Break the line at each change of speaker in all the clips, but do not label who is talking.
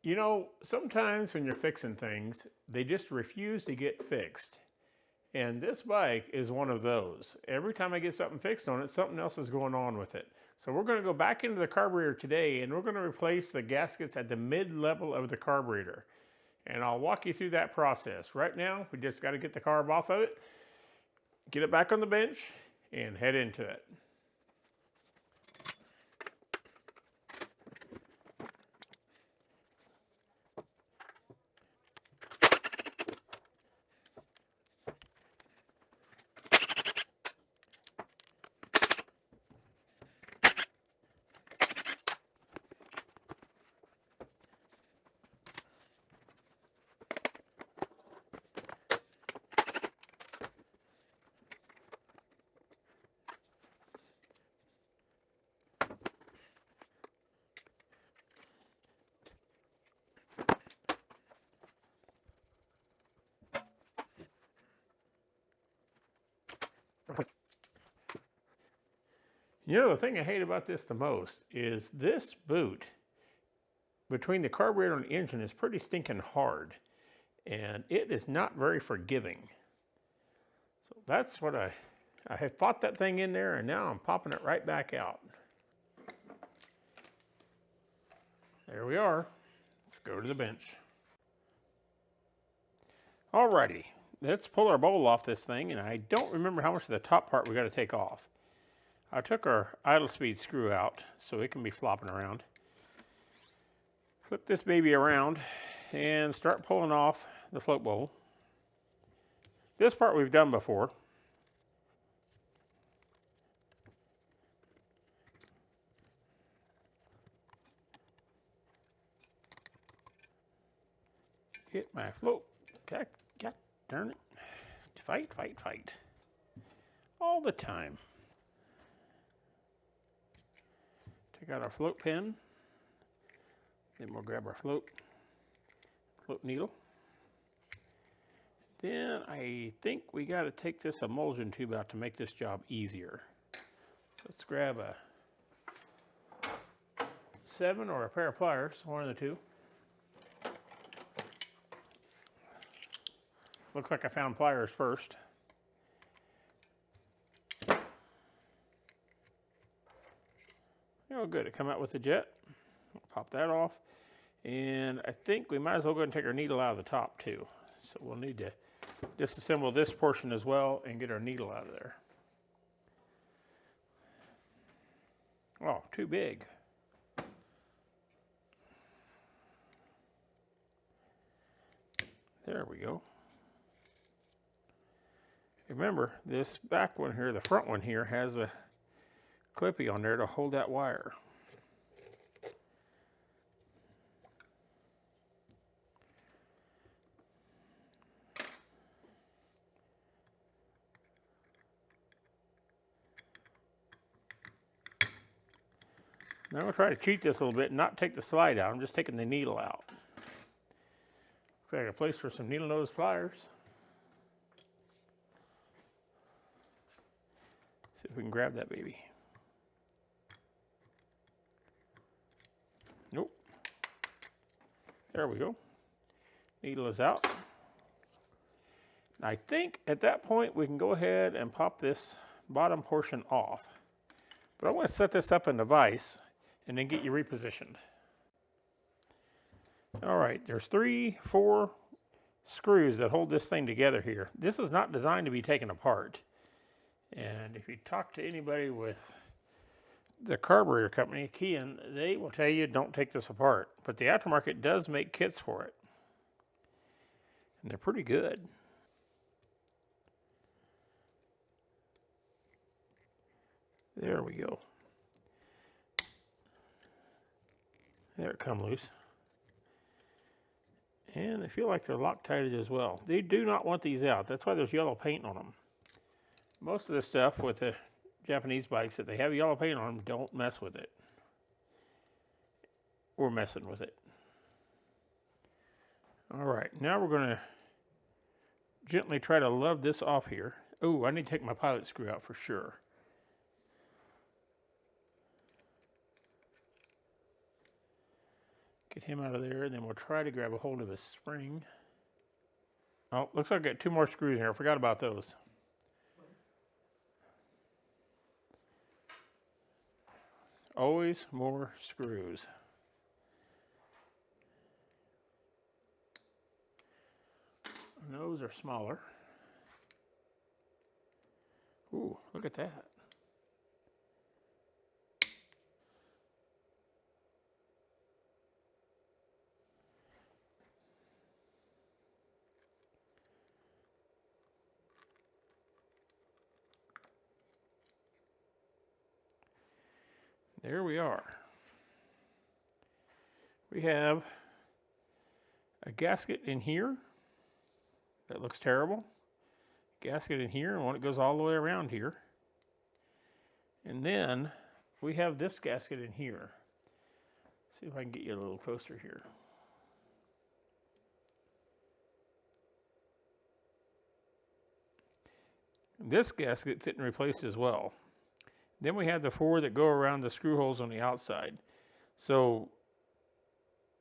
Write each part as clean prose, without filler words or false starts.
You know, sometimes when you're fixing things, they just refuse to get fixed. And this bike is one of those. Every time I get something fixed on it, something else is going on with it. So we're going to go back into the carburetor today and we're going to replace the gaskets at the mid-level of the carburetor. And I'll walk you through that process. Right now, we just got to get the carb off of it, get it back on the bench, and head into it. You know, the thing I hate about this the most is this boot between the carburetor and the engine is pretty stinking hard, and it is not very forgiving. So that's what I have fought that thing in there, and now I'm popping it right back out. There we are. Let's go to the bench. Alrighty, let's pull our bowl off this thing, and I don't remember how much of the top part we got to take off. I took our idle speed screw out so it can be flopping around. Flip this baby around and start pulling off the float bowl. This part we've done before. Get my float. God darn it. Fight, fight, fight. All the time. Take out our float pin, then we'll grab our float needle. Then I think we got to take this emulsion tube out to make this job easier. So let's grab a 7 or a pair of pliers, one of the two. Looks like I found pliers first. Oh, good. It come out with the jet. I'll pop that off. And I think we might as well go ahead and take our needle out of the top too. So we'll need to disassemble this portion as well and get our needle out of there. Oh, too big. There we go. Remember, this back one here, the front one here, has a clippy on there to hold that wire. Now I'm going to try to cheat this a little bit and not take the slide out. I'm just taking the needle out. Got a place for some needle nose pliers. See if we can grab that baby. Nope. There we go. Needle is out. I think at that point we can go ahead and pop this bottom portion off. But I want to set this up in the vise and then get you repositioned. All right, there's 3-4 screws that hold this thing together here. This is not designed to be taken apart. And if you talk to anybody with the carburetor company, Keihin, they will tell you don't take this apart. But the aftermarket does make kits for it. And they're pretty good. There we go. There it come loose. And they feel like they're Loctited as well. They do not want these out. That's why there's yellow paint on them. Most of the stuff with the Japanese bikes that they have yellow paint on them, don't mess with it. We're messing with it. All right, now we're going to gently try to love this off here. Oh, I need to take my pilot screw out for sure. Get him out of there, and then we'll try to grab a hold of his spring. Oh, looks like I got 2 more screws in here. I forgot about those. Always more screws. And those are smaller. Ooh, look at that. There we are. We have a gasket in here that looks terrible. Gasket in here, and one that goes all the way around here. And then we have this gasket in here. See if I can get you a little closer here. This gasket's getting replaced as well. Then we have the 4 that go around the screw holes on the outside. So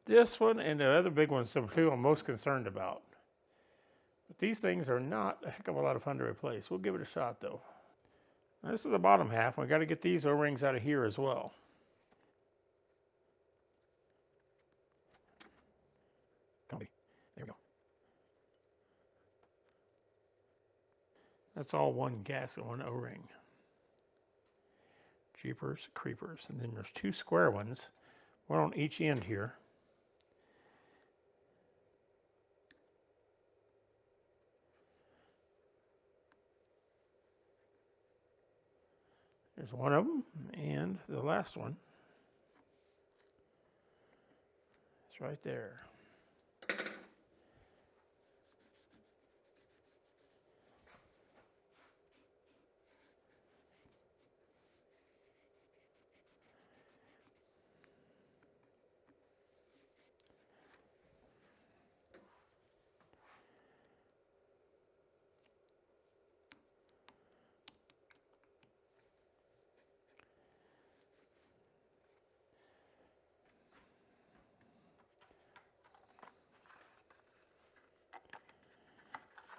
this one and the other big ones are the 2 I'm most concerned about. But these things are not a heck of a lot of fun to replace. We'll give it a shot though. Now, this is the bottom half. We got to get these O-rings out of here as well. There we go. That's all one gasket, one O-ring. Jeepers creepers. And then there's 2 square ones, one on each end here. There's one of them, and the last one is right there.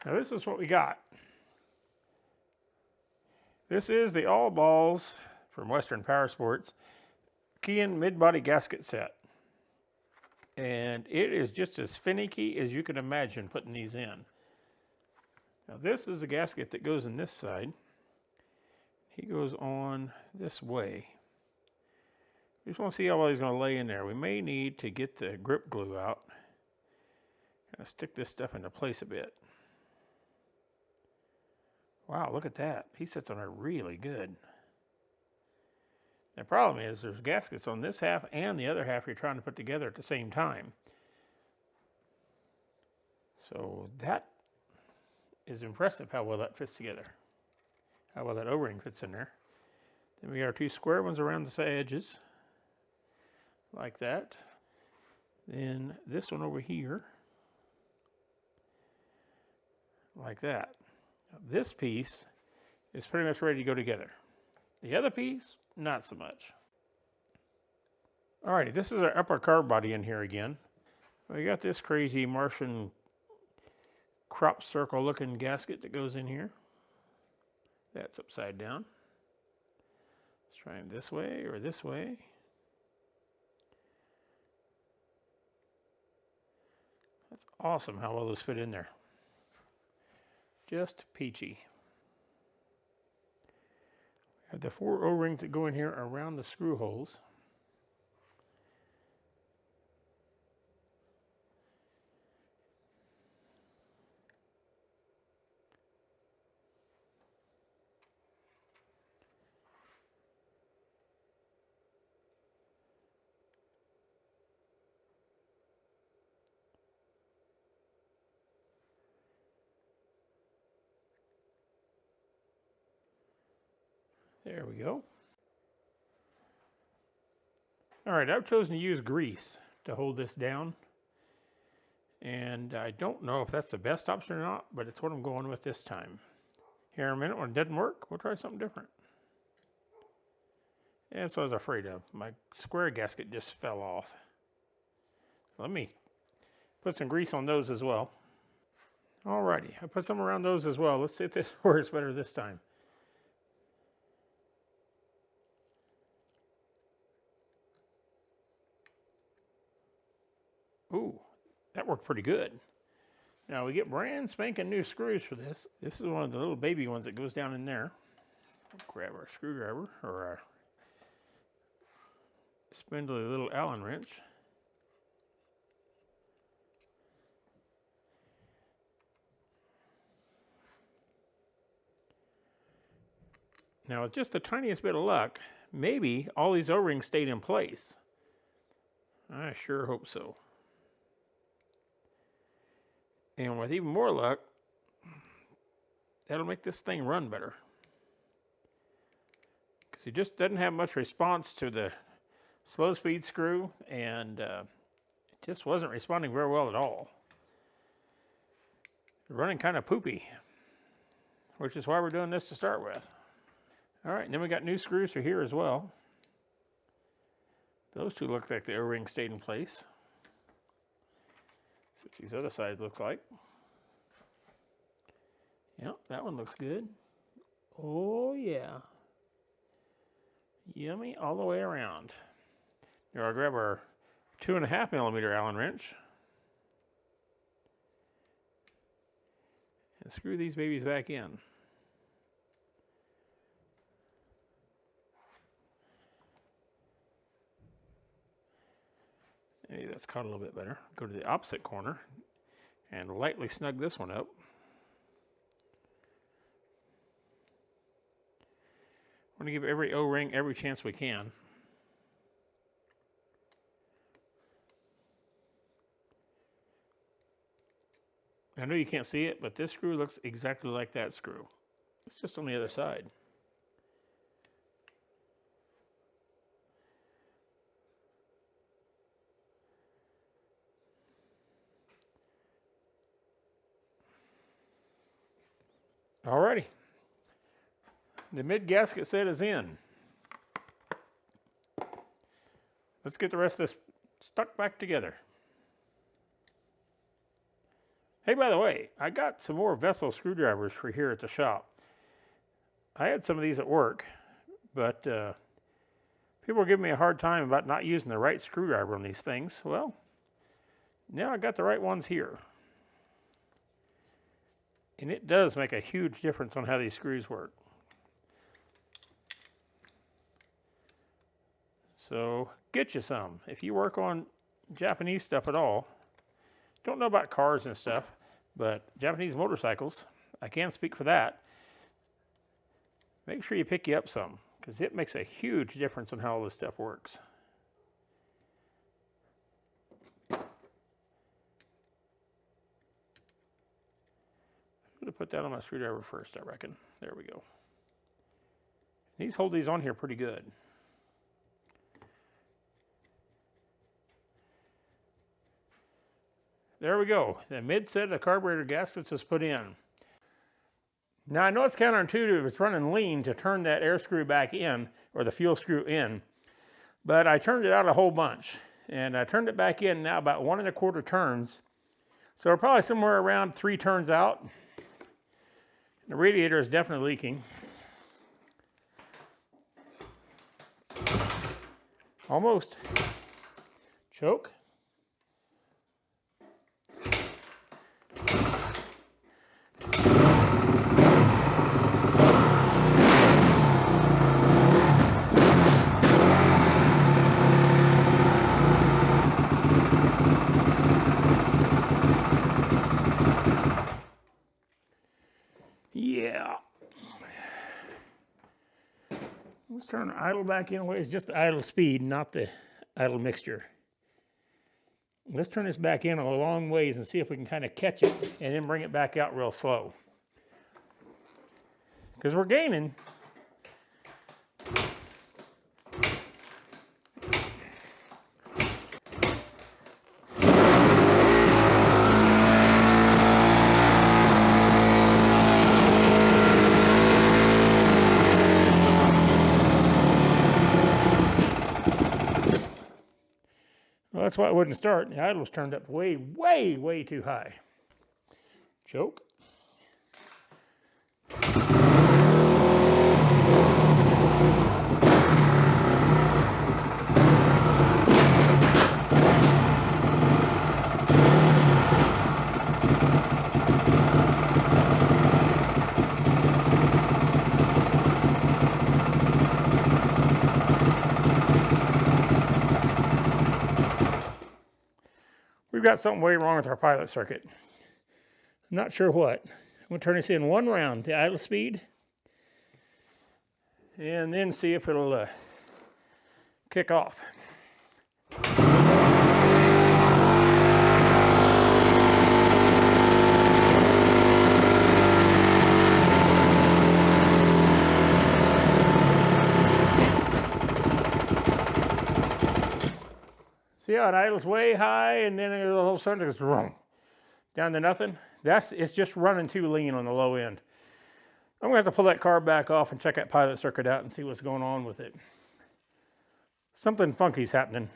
Now this is what we got. This is the All Balls from Western Power Sports Keihin mid-body gasket set. And it is just as finicky as you can imagine putting these in. Now this is the gasket that goes in this side. He goes on this way. We just want to see how well he's going to lay in there. We may need to get the grip glue out. Kind of stick this stuff into place a bit. Wow, look at that. He sits on there really good. The problem is there's gaskets on this half and the other half you're trying to put together at the same time. So that is impressive how well that fits together. How well that O-ring fits in there. Then we got our 2 square ones around the edges. Like that. Then this one over here. Like that. Now, this piece is pretty much ready to go together. The other piece, not so much. Alrighty, this is our upper carb body in here again. We got this crazy Martian crop circle looking gasket that goes in here. That's upside down. Let's try them this way or this way. That's awesome how well those fit in there. Just peachy. We have the 4 O-rings that go in here around the screw holes. There we go. All right, I've chosen to use grease to hold this down. And I don't know if that's the best option or not, but it's what I'm going with this time. Here in a minute, when it doesn't work, we'll try something different. And that's what I was afraid of. My square gasket just fell off. Let me put some grease on those as well. Alrighty, I put some around those as well. Let's see if this works better this time. Ooh, that worked pretty good. Now we get brand spanking new screws for this. This is one of the little baby ones that goes down in there. Grab our screwdriver or our spindly little Allen wrench. Now with just the tiniest bit of luck, maybe all these O-rings stayed in place. I sure hope so. And with even more luck, that'll make this thing run better. Because it just doesn't have much response to the slow speed screw, and it just wasn't responding very well at all. Running kind of poopy, which is why we're doing this to start with. All right, and then we got new screws for here as well. Those two look like the O-ring stayed in place. That's what these other sides looks like. Yep, that one looks good. Oh yeah. Yummy all the way around. Now I'll grab our 2.5 millimeter Allen wrench and screw these babies back in. Maybe that's caught a little bit better. Go to the opposite corner and lightly snug this one up. We're going to give every O-ring every chance we can. I know you can't see it, but this screw looks exactly like that screw. It's just on the other side. Alrighty. The mid gasket set is in. Let's get the rest of this stuck back together. Hey, by the way, I got some more vessel screwdrivers for here at the shop. I had some of these at work, but people were giving me a hard time about not using the right screwdriver on these things. Well, now I got the right ones here. And it does make a huge difference on how these screws work. So get you some. If you work on Japanese stuff at all, don't know about cars and stuff, but Japanese motorcycles, I can speak for that. Make sure you pick you up some, because it makes a huge difference on how all this stuff works. I'm going to put that on my screwdriver first, I reckon. There we go. These hold these on here pretty good. There we go. The mid set of carburetor gaskets is put in. Now I know it's counterintuitive, it's running lean to turn that air screw back in, or the fuel screw in, but I turned it out a whole bunch. And I turned it back in now about 1 1/4 turns. So we're probably somewhere around 3 turns out. The radiator is definitely leaking. Almost. Choke. Yeah. Let's turn the idle back in. It's just the idle speed, not the idle mixture. Let's turn this back in a long ways and see if we can kind of catch it and then bring it back out real slow. Because we're gaining. Well, that's why it wouldn't start. The idle was turned up way, way, way too high. Choke. We've got something way wrong with our pilot circuit. I'm not sure what. I'm going to turn this in one round, the idle speed, and then see if it'll kick off. See how it idles way high and then all of a sudden it goes wrong, down to nothing? It's just running too lean on the low end. I'm going to have to pull that carb back off and check that pilot circuit out and see what's going on with it. Something funky's happening.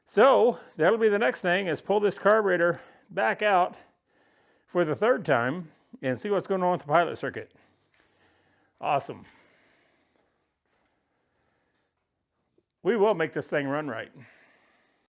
So that'll be the next thing, is pull this carburetor back out for the third time and see what's going on with the pilot circuit. Awesome. We will make this thing run right.